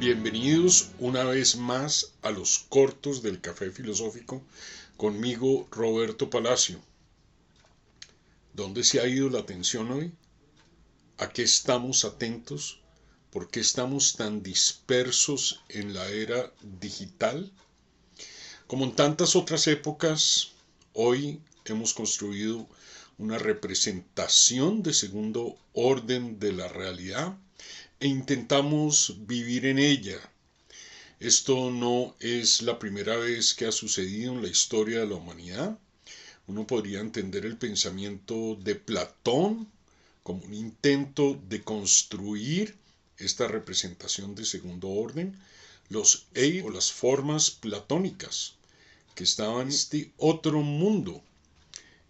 Bienvenidos una vez más a los cortos del Café Filosófico, conmigo Roberto Palacio. ¿Dónde se ha ido la atención hoy? ¿A qué estamos atentos? ¿Por qué estamos tan dispersos en la era digital? Como en tantas otras épocas, hoy hemos construido una representación de segundo orden de la realidad e intentamos vivir en ella. Esto no es la primera vez que ha sucedido en la historia de la humanidad. Uno podría entender el pensamiento de Platón como un intento de construir esta representación de segundo orden, los o las formas platónicas, que estaban en este otro mundo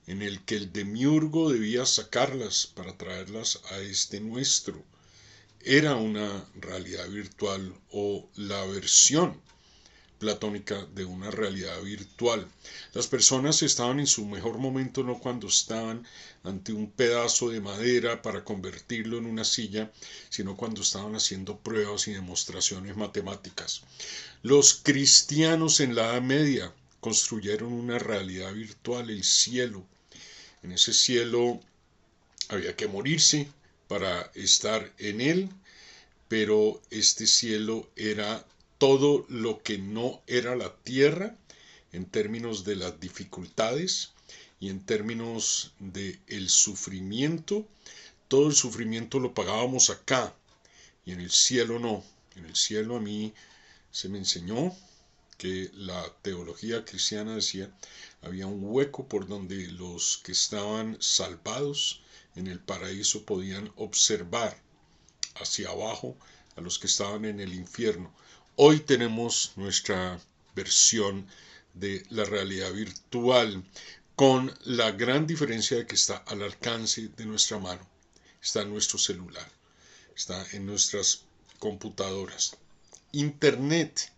en el que el demiurgo debía sacarlas para traerlas a este nuestro. Era una realidad virtual o la versión platónica de una realidad virtual. Las personas estaban en su mejor momento no cuando estaban ante un pedazo de madera para convertirlo en una silla, sino cuando estaban haciendo pruebas y demostraciones matemáticas. Los cristianos en la Edad Media construyeron una realidad virtual, el cielo. En ese cielo había que morirse para estar en él, pero este cielo era todo lo que no era la tierra en términos de las dificultades y en términos del sufrimiento. Todo el sufrimiento lo pagábamos acá y en el cielo no. En el cielo a mí se me enseñó que la teología cristiana decía había un hueco por donde los que estaban salvados en el paraíso podían observar hacia abajo a los que estaban en el infierno. Hoy tenemos nuestra versión de la realidad virtual, con la gran diferencia de que está al alcance de nuestra mano, está en nuestro celular, está en nuestras computadoras. Internet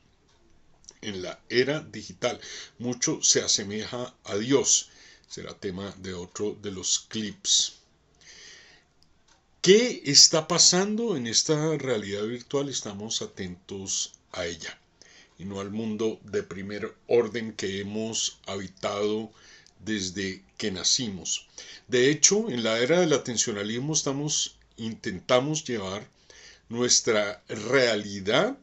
en la era digital mucho se asemeja a Dios. Será tema de otro de los clips. ¿Qué está pasando en esta realidad virtual? Estamos atentos a ella y no al mundo de primer orden que hemos habitado desde que nacimos. De hecho, en la era del atencionalismo intentamos llevar nuestra realidad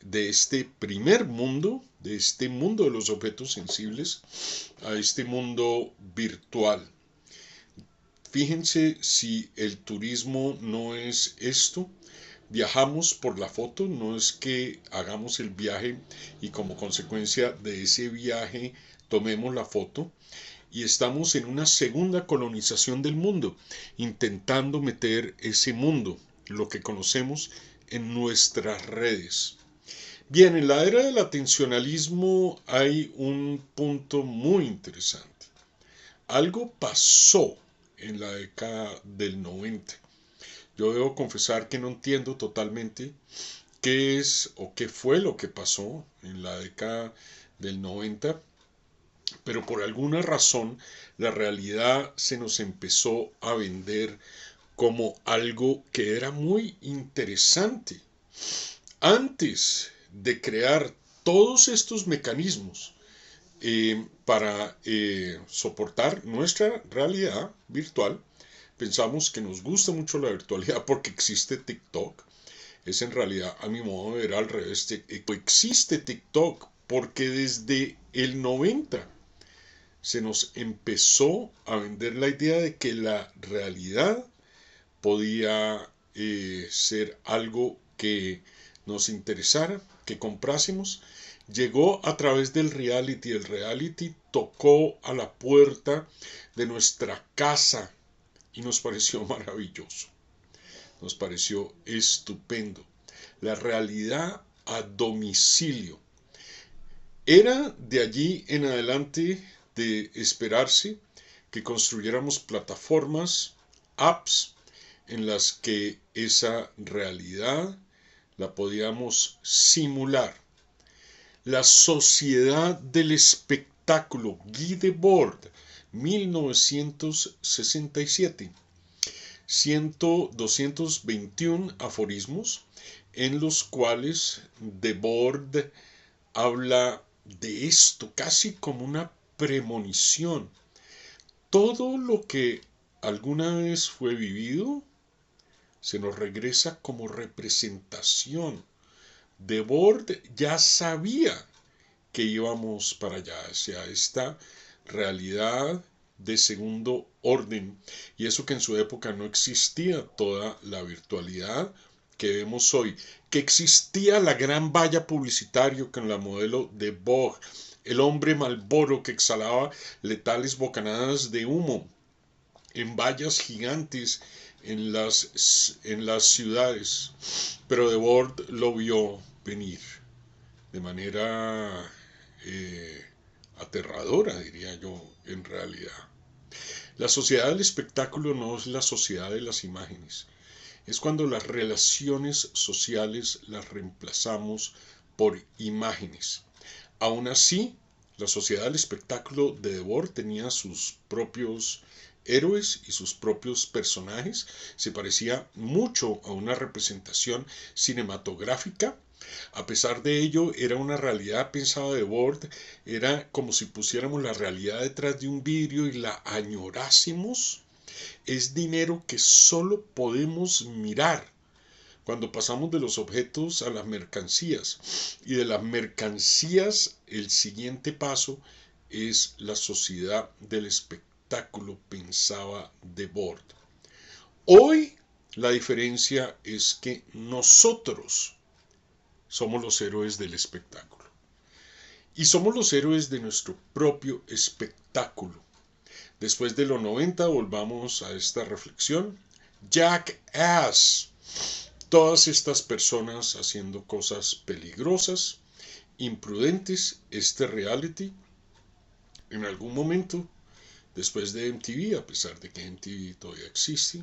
de este primer mundo, de este mundo de los objetos sensibles, a este mundo virtual. Fíjense si el turismo no es esto. Viajamos por la foto, no es que hagamos el viaje y como consecuencia de ese viaje tomemos la foto, y estamos en una segunda colonización del mundo, intentando meter ese mundo, lo que conocemos, en nuestras redes. Bien, en la era del atencionalismo hay un punto muy interesante. Algo pasó en la década del 90. Yo debo confesar que no entiendo totalmente qué es o qué fue lo que pasó en la década del 90, pero por alguna razón la realidad se nos empezó a vender como algo que era muy interesante. Antes de crear todos estos mecanismos para soportar nuestra realidad virtual, pensamos que nos gusta mucho la virtualidad porque existe TikTok. Es en realidad, a mi modo de ver, al revés. Existe TikTok porque desde el 90 se nos empezó a vender la idea de que la realidad podía ser algo que nos interesara, que comprásemos. Llegó a través del reality. El reality tocó a la puerta de nuestra casa y nos pareció maravilloso. Nos pareció estupendo. La realidad a domicilio. Era de allí en adelante de esperarse que construyéramos plataformas, apps, en las que esa realidad la podíamos simular. La sociedad del espectáculo, Guy Debord, 1967. 221 aforismos en los cuales Debord habla de esto casi como una premonición. Todo lo que alguna vez fue vivido se nos regresa como representación. Debord ya sabía que íbamos para allá, hacia esta realidad de segundo orden, y eso que en su época no existía toda la virtualidad que vemos hoy, que existía la gran valla publicitaria con la modelo de Vogue, el hombre Malboro que exhalaba letales bocanadas de humo en vallas gigantes en las ciudades, pero Debord lo vio venir de manera aterradora, diría yo, en realidad. La sociedad del espectáculo no es la sociedad de las imágenes. Es cuando las relaciones sociales las reemplazamos por imágenes. Aún así, la sociedad del espectáculo de Debord tenía sus propios héroes y sus propios personajes. Se parecía mucho a una representación cinematográfica. A pesar de ello, era una realidad pensada de Debord, era como si pusiéramos la realidad detrás de un vidrio y la añorásemos. Es dinero que solo podemos mirar cuando pasamos de los objetos a las mercancías. Y de las mercancías, el siguiente paso es la sociedad del espectáculo, pensaba Debord. Hoy la diferencia es que nosotros somos los héroes del espectáculo. Y somos los héroes de nuestro propio espectáculo. Después de los 90 volvamos a esta reflexión. Jackass. Todas estas personas haciendo cosas peligrosas, imprudentes, este reality, en algún momento, después de MTV, a pesar de que MTV todavía existe,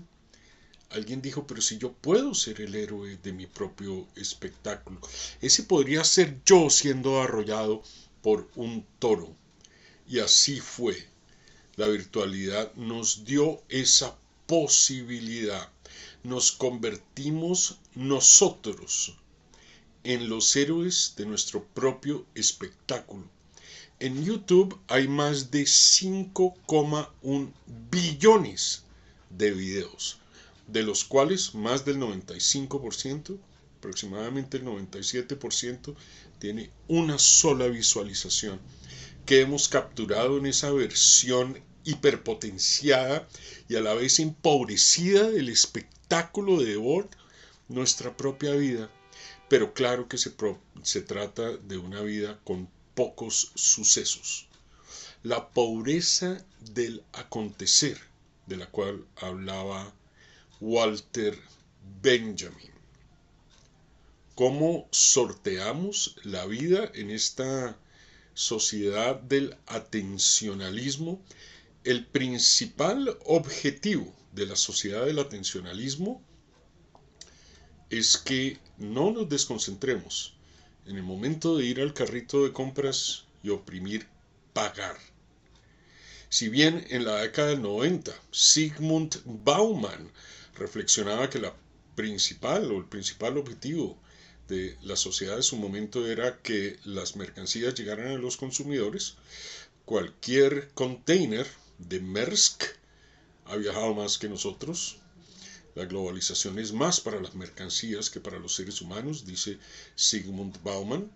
alguien dijo, pero si yo puedo ser el héroe de mi propio espectáculo, ese podría ser yo siendo arrollado por un toro. Y así fue. La virtualidad nos dio esa posibilidad. Nos convertimos nosotros en los héroes de nuestro propio espectáculo. En YouTube hay más de 5,1 billones de videos, de los cuales más del 95%, aproximadamente el 97%, tiene una sola visualización que hemos capturado en esa versión hiperpotenciada y a la vez empobrecida del espectáculo de Debord, nuestra propia vida. Pero claro que se trata de una vida con pocos sucesos. La pobreza del acontecer, de la cual hablaba Walter Benjamin. ¿Cómo sorteamos la vida en esta sociedad del atencionalismo? El principal objetivo de la sociedad del atencionalismo es que no nos desconcentremos en el momento de ir al carrito de compras y oprimir pagar. Si bien en la década del 90 Zygmunt Bauman reflexionaba que el principal objetivo de la sociedad de su momento era que las mercancías llegaran a los consumidores, cualquier container de Maersk ha viajado más que nosotros. La globalización es más para las mercancías que para los seres humanos, dice Zygmunt Bauman.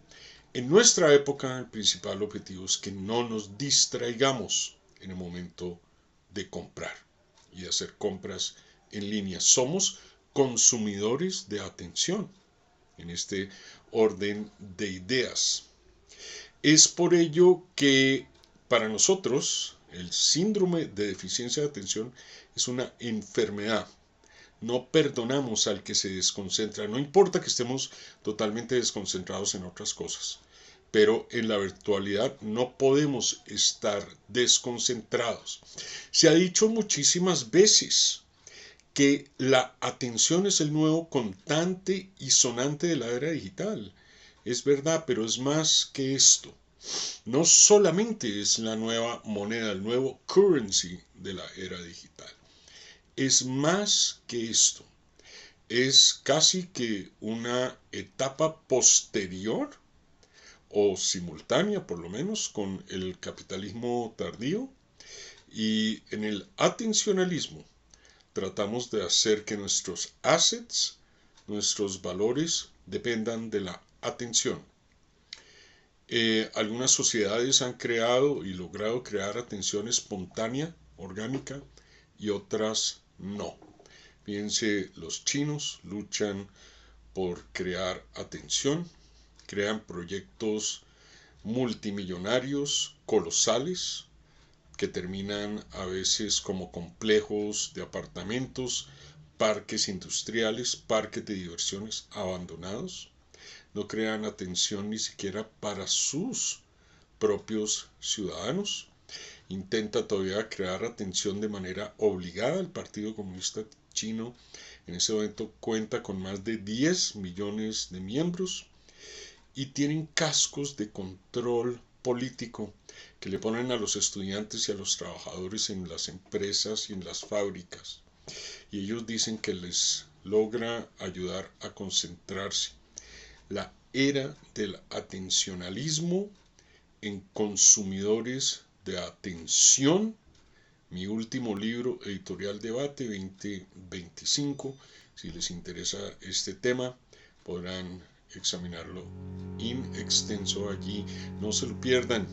En nuestra época, el principal objetivo es que no nos distraigamos en el momento de comprar y de hacer compras en línea. Somos consumidores de atención en este orden de ideas. Es por ello que para nosotros el síndrome de deficiencia de atención es una enfermedad. No perdonamos al que se desconcentra, no importa que estemos totalmente desconcentrados en otras cosas, pero en la virtualidad no podemos estar desconcentrados. Se ha dicho muchísimas veces que la atención es el nuevo contante y sonante de la era digital. Es verdad, pero es más que esto. No solamente es la nueva moneda, el nuevo currency de la era digital. Es más que esto. es casi que una etapa posterior o simultánea por lo menos con el capitalismo tardío, y en el atencionalismo tratamos de hacer que nuestros assets, nuestros valores, dependan de la atención. Algunas sociedades han creado y logrado crear atención espontánea, orgánica, y otras no. Fíjense, los chinos luchan por crear atención, crean proyectos multimillonarios, colosales, que terminan a veces como complejos de apartamentos, parques industriales, parques de diversiones abandonados. No crean atención ni siquiera para sus propios ciudadanos. Intenta todavía crear atención de manera obligada. El Partido Comunista Chino en ese momento cuenta con más de 10 millones de miembros y tienen cascos de control político que le ponen a los estudiantes y a los trabajadores en las empresas y en las fábricas. Y ellos dicen que les logra ayudar a concentrarse. La era del atencionalismo en consumidores de atención. Mi último libro, Editorial Debate 2025. Si les interesa este tema, podrán examinarlo in extenso allí. No se lo pierdan.